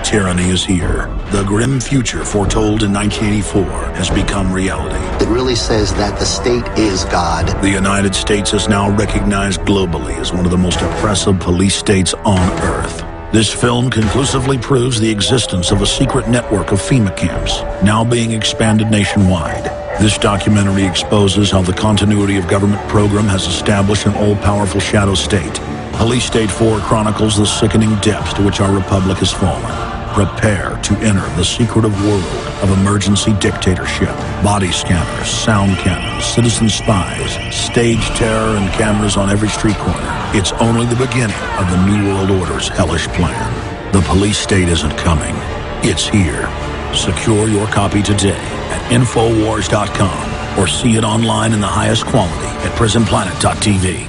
tyranny is here. The grim future foretold in 1984 has become reality. It really says that the state is God. The United States is now recognized globally as one of the most oppressive police states on Earth. This film conclusively proves the existence of a secret network of FEMA camps, now being expanded nationwide. This documentary exposes how the continuity of government program has established an all-powerful shadow state. Police State 4 chronicles the sickening depths to which our republic has fallen. Prepare to enter the secretive world of emergency dictatorship, body scanners, sound cannons, citizen spies, stage terror, and cameras on every street corner. It's only the beginning of the New World Order's hellish plan. The police state isn't coming. It's here. Secure your copy today at Infowars.com or see it online in the highest quality at PrisonPlanet.tv.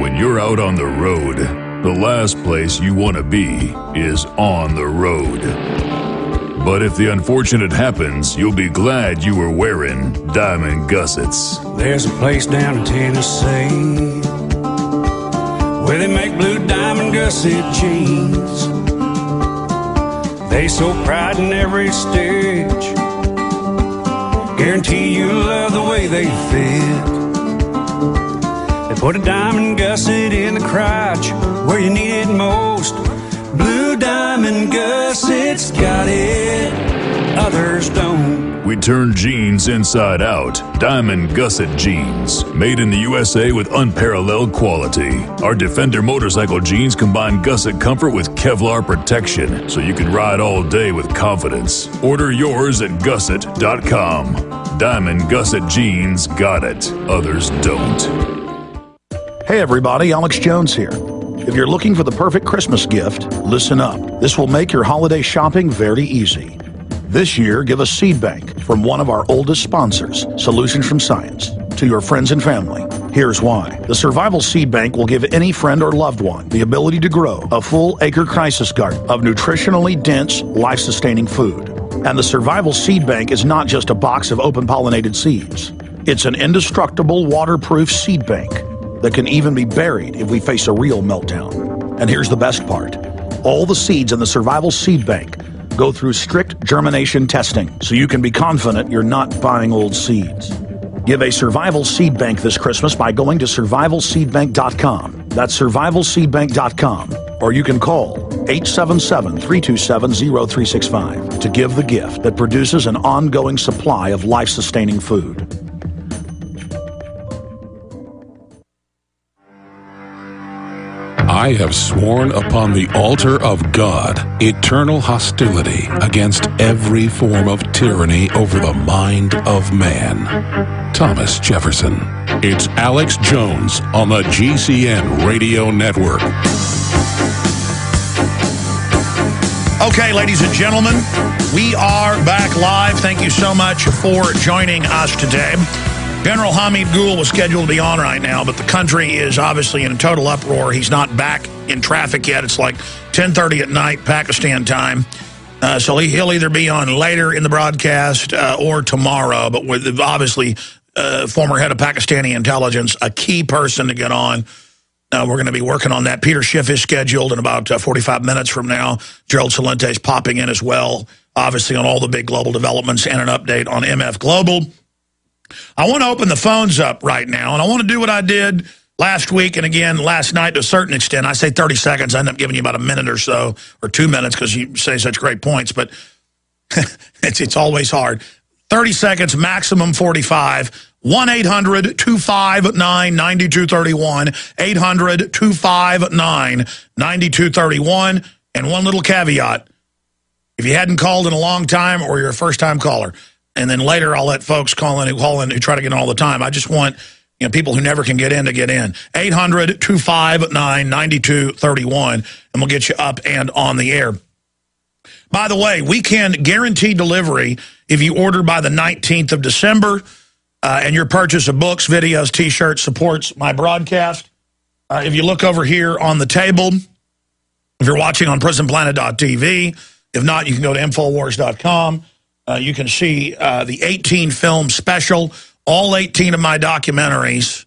When you're out on the road, the last place you want to be is on the road. But if the unfortunate happens, you'll be glad you were wearing diamond gussets. There's a place down in Tennessee where they make blue diamond gusset jeans. They so pride in every stitch, guarantee you'll love the way they fit. They put a diamond gusset in the crotch where you need it most. Blue diamond gussets got it, others don't. We turn jeans inside out. Diamond gusset jeans, made in the USA with unparalleled quality. Our Defender motorcycle jeans combine gusset comfort with Kevlar protection, so you can ride all day with confidence. Order yours at gusset.com. Diamond gusset jeans got it, others don't. Hey everybody, Alex Jones here. If you're looking for the perfect Christmas gift, listen up. This will make your holiday shopping very easy. This year, give a seed bank from one of our oldest sponsors, Solutions from Science, to your friends and family. Here's why. The Survival Seed Bank will give any friend or loved one the ability to grow a full acre crisis garden of nutritionally dense, life-sustaining food. And the Survival Seed Bank is not just a box of open-pollinated seeds. It's an indestructible, waterproof seed bank that can even be buried if we face a real meltdown. And here's the best part. All the seeds in the Survival Seed Bank go through strict germination testing, so you can be confident you're not buying old seeds. Give a Survival Seed Bank this Christmas by going to survivalseedbank.com. That's survivalseedbank.com. Or you can call 877-327-0365 to give the gift that produces an ongoing supply of life-sustaining food. I have sworn upon the altar of God eternal hostility against every form of tyranny over the mind of man. Thomas Jefferson. It's Alex Jones on the GCN Radio Network. Okay, ladies and gentlemen, we are back live. Thank you so much for joining us today. General Hamid Gul was scheduled to be on right now, but the country is obviously in a total uproar. He's not back in traffic yet. It's like 10:30 at night, Pakistan time. So he'll either be on later in the broadcast or tomorrow. But with obviously former head of Pakistani intelligence, a key person to get on. We're going to be working on that. Peter Schiff is scheduled in about 45 minutes from now. Gerald Celente is popping in as well, obviously on all the big global developments and an update on MF Global. I want to open the phones up right now, and I want to do what I did last week and again last night to a certain extent. I say 30 seconds. I end up giving you about a minute or so, or 2 minutes, because you say such great points, but it's always hard. 30 seconds, maximum 45. 1-800-259-9231. 800-259-9231. And one little caveat. If you hadn't called in a long time or you're a first-time caller, and then later I'll let folks call in who try to get in all the time. I just want people who never can get in to get in. 800-259-9231, and we'll get you up and on the air. By the way, we can guarantee delivery if you order by the 19th of December, and your purchase of books, videos, T-shirts supports my broadcast. If you look over here on the table, if you're watching on PrisonPlanet.tv, if not, you can go to Infowars.com. You can see the 18 film special, all 18 of my documentaries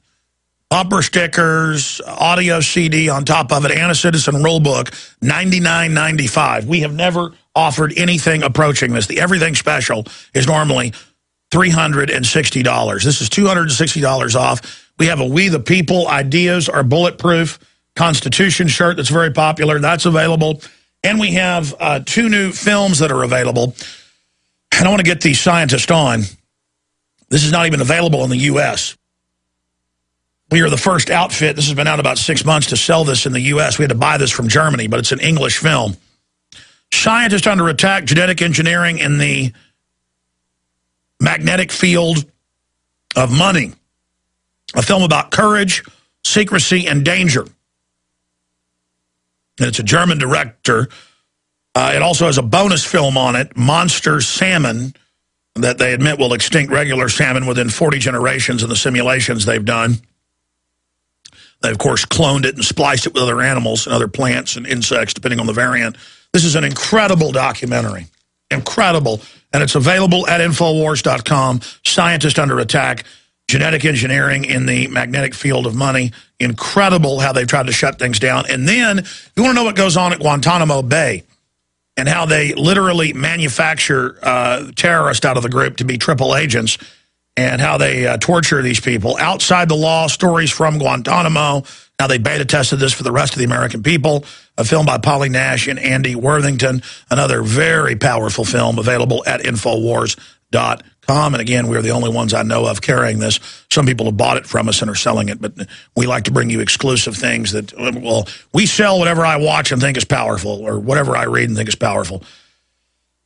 Bumper stickers, audio CD on top of it, and a Citizen Rule Book, $99.95. We have never offered anything approaching this. The Everything Special is normally $360. This is $260 off. We have a We the People Ideas Are Bulletproof Constitution shirt that's very popular. That's available. And we have 2 new films that are available. And I want to get these scientists on. This is not even available in the U.S. We are the first outfit, this has been out about 6 months, to sell this in the U.S. We had to buy this from Germany, but it's an English film. Scientists Under Attack, Genetic Engineering in the Magnetic Field of Money. A film about courage, secrecy, and danger. And it's a German director. It also has a bonus film on it, Monster Salmon, that they admit will extinct regular salmon within 40 generations in the simulations they've done. They, of course, cloned it and spliced it with other animals and other plants and insects, depending on the variant. This is an incredible documentary. Incredible. And it's available at Infowars.com. Scientist Under Attack. Genetic Engineering in the Magnetic Field of Money. Incredible how they've tried to shut things down. And then, you want to know what goes on at Guantanamo Bay and how they literally manufacture terrorists out of the group to be triple agents, and how they torture these people. Outside the Law, Stories from Guantanamo. Now they beta tested this for the rest of the American people. A film by Polly Nash and Andy Worthington. Another very powerful film available at Infowars.com. And again, we're the only ones I know of carrying this. Some people have bought it from us and are selling it, but we like to bring you exclusive things that, well, we sell whatever I watch and think is powerful, or whatever I read and think is powerful.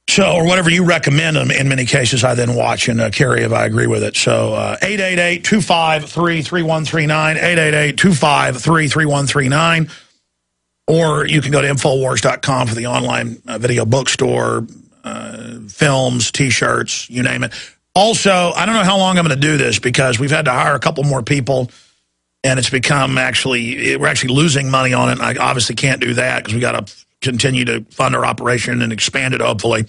So, or whatever you recommend, in many cases, I then watch and carry if I agree with it. So, 888-253-3139, 888-253-3139. Or you can go to Infowars.com for the online video bookstore, films, T-shirts, you name it. Also, I don't know how long I'm going to do this, because we've had to hire a couple more people, and it's become we're actually losing money on it. And I obviously can't do that because we got to continue to fund our operation and expand it, hopefully.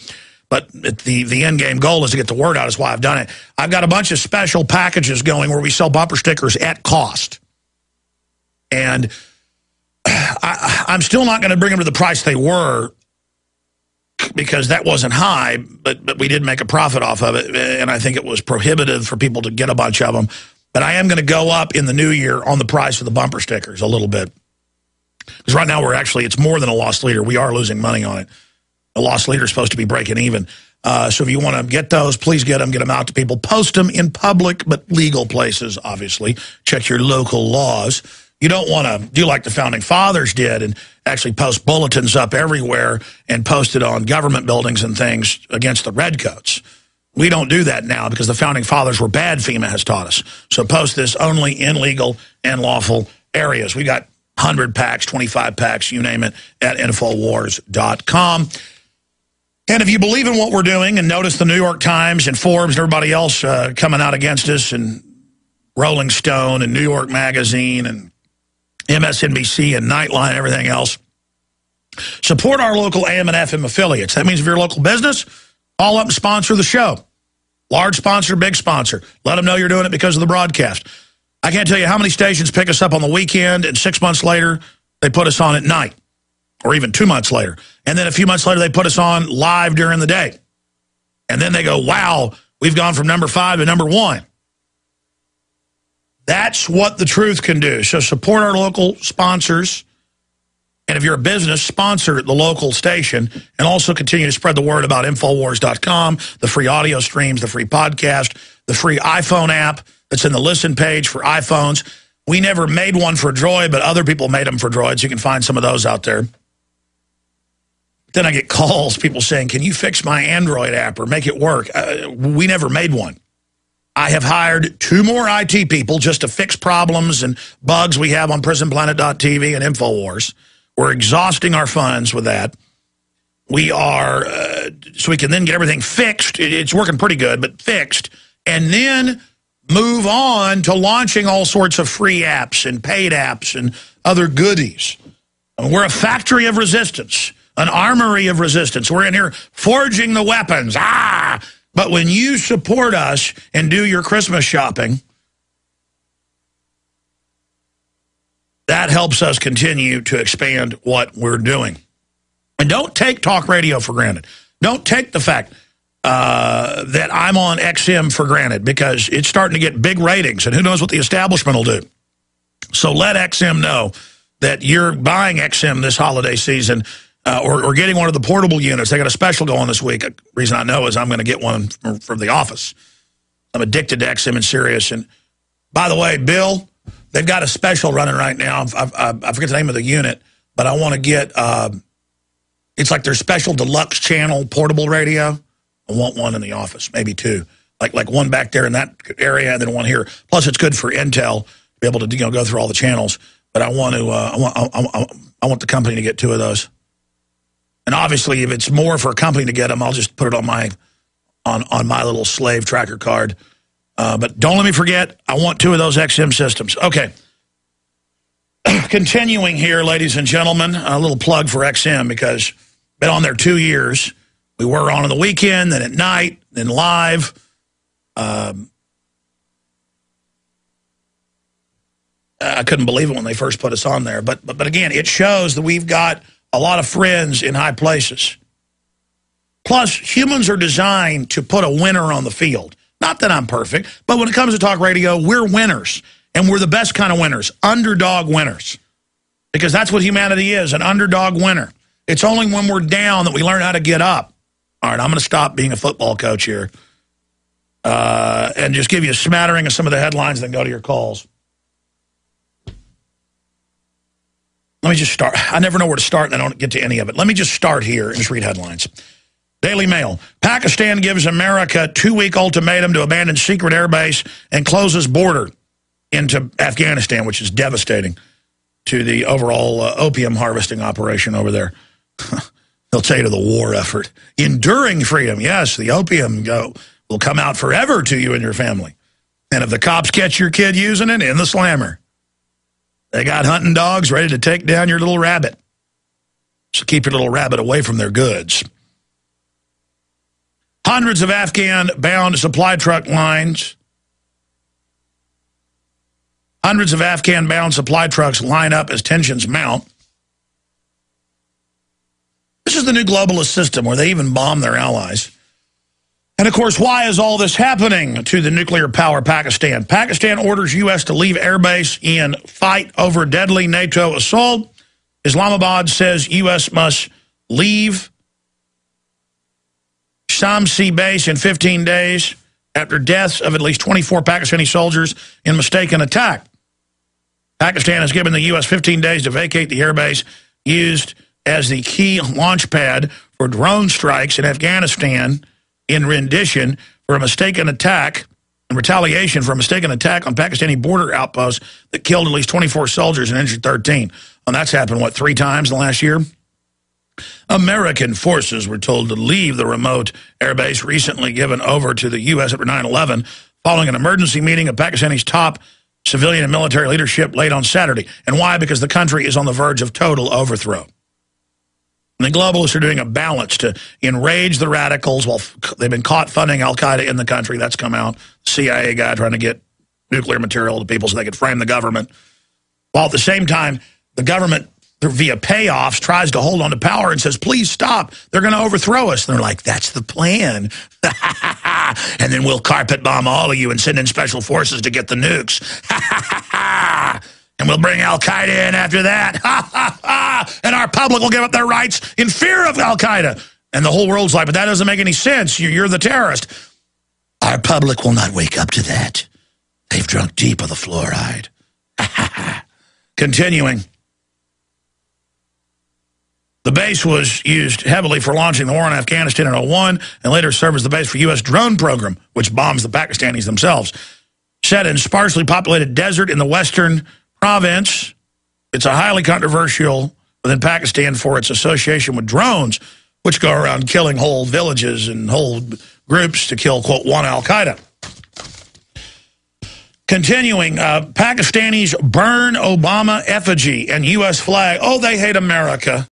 But the end game goal is to get the word out. Is why I've done it. I've got a bunch of special packages going where we sell bumper stickers at cost. And I'm still not going to bring them to the price they were, because that wasn't high, but we did make a profit off of it, and I think it was prohibitive for people to get a bunch of them. But I am going to go up in the new year on the price of the bumper stickers a little bit. Because right now it's more than a lost leader. We are losing money on it. A lost leader is supposed to be breaking even. So if you want to get those, please get them out to people. Post them in public, but legal places, obviously. Check your local laws. You don't want to do like the Founding Fathers did and actually post bulletins up everywhere and post it on government buildings and things against the Redcoats. We don't do that now because the Founding Fathers were bad, FEMA has taught us. So post this only in legal and lawful areas. We got 100 packs, 25 packs, you name it, at Infowars.com. And if you believe in what we're doing and notice the New York Times and Forbes and everybody else coming out against us, and Rolling Stone and New York Magazine and MSNBC and Nightline and everything else, support our local AM and FM affiliates. That means if you're a local business, call up and sponsor the show. Large sponsor, big sponsor. Let them know you're doing it because of the broadcast. I can't tell you how many stations pick us up on the weekend, and 6 months later, they put us on at night, or even 2 months later. And then a few months later, they put us on live during the day. And then they go, wow, we've gone from number 5 to number 1. That's what the truth can do. So support our local sponsors. And if you're a business, sponsor the local station, and also continue to spread the word about Infowars.com, the free audio streams, the free podcast, the free iPhone app that's in the listen page for iPhones. We never made one for Droid, but other people made them for Droids. You can find some of those out there. Then I get calls, people saying, can you fix my Android app or make it work? We never made one. I have hired 2 more IT people just to fix problems and bugs we have on PrisonPlanet.tv and Infowars. We're exhausting our funds with that. We are, so we can then get everything fixed. It's working pretty good, but fixed. And then move on to launching all sorts of free apps and paid apps and other goodies. We're a factory of resistance, an armory of resistance. We're in here forging the weapons. But when you support us and do your Christmas shopping, that helps us continue to expand what we're doing. And don't take talk radio for granted. Don't take the fact that I'm on XM for granted, because it's starting to get big ratings, and who knows what the establishment will do. So let XM know that you're buying XM this holiday season, or getting one of the portable units. They got a special going this week. The reason I know is I'm going to get one from the office. I'm addicted to XM and Sirius. And by the way, Bill, they've got a special running right now. I forget the name of the unit, but I want to get, it's like their special deluxe channel portable radio. I want one in the office, maybe two. Like one back there in that area, and then one here. Plus, it's good for Intel to be able to go through all the channels. But I want to, I want the company to get two of those. And obviously, if it's more for a company to get them, I'll just put it on my little slave tracker card. But don't let me forget, I want two of those XM systems. Okay. Continuing here, ladies and gentlemen, a little plug for XM, because been on there 2 years. We were on the weekend, then at night, then live. I couldn't believe it when they first put us on there. But again, it shows that we've got a lot of friends in high places. Plus, humans are designed to put a winner on the field. Not that I'm perfect, but when it comes to talk radio, we're winners. And we're the best kind of winners, underdog winners. Because that's what humanity is, an underdog winner. It's only when we're down that we learn how to get up. All right, I'm going to stop being a football coach here and just give you a smattering of some of the headlines, then go to your calls. Let me just start. I never know where to start, and I don't get to any of it. Let me just start here and just read headlines. Daily Mail. Pakistan gives America 2-week ultimatum to abandon secret airbase and closes border into Afghanistan, which is devastating to the overall opium harvesting operation over there. They'll tell you to the war effort. Enduring freedom. Yes, the opium will come out forever to you and your family. And if the cops catch your kid using it, in the slammer. They got hunting dogs ready to take down your little rabbit. So keep your little rabbit away from their goods. Hundreds of Afghan-bound supply truck lines. Hundreds of Afghan-bound supply trucks line up as tensions mount. This is the new globalist system where they even bomb their allies. And, of course, why is all this happening to the nuclear power Pakistan? Pakistan orders U.S. to leave airbase in fight over deadly NATO assault. Islamabad says U.S. must leave Shamsi base in 15 days after deaths of at least 24 Pakistani soldiers in mistaken attack. Pakistan has given the U.S. 15 days to vacate the airbase used as the key launch pad for drone strikes in Afghanistan in rendition for a mistaken attack, in retaliation for a mistaken attack on Pakistani border outposts that killed at least 24 soldiers and injured 13. And that's happened, what, 3 times in the last year? American forces were told to leave the remote airbase recently given over to the U.S. after 9/11 following an emergency meeting of Pakistani's top civilian and military leadership late on Saturday. And why? Because the country is on the verge of total overthrow. And the globalists are doing a balance to enrage the radicals while they've been caught funding al-Qaeda in the country. That's come out. CIA guy trying to get nuclear material to people so they could frame the government. While at the same time, the government, via payoffs, tries to hold on to power and says, please stop. They're going to overthrow us. And they're like, that's the plan. And then we'll carpet bomb all of you and send in special forces to get the nukes. And we'll bring al-Qaeda in after that. And our public will give up their rights in fear of al-Qaeda. And the whole world's like, but that doesn't make any sense. You're the terrorist. Our public will not wake up to that. They've drunk deep of the fluoride. Continuing. The base was used heavily for launching the war in Afghanistan in 2001 and later served as the base for U.S. drone program, which bombs the Pakistanis themselves. Set in sparsely populated desert in the western province, it's a highly controversial within Pakistan for its association with drones, which go around killing whole villages and whole groups to kill, quote, one al-Qaeda. Continuing, Pakistanis burn Obama effigy and U.S. flag. Oh, they hate America.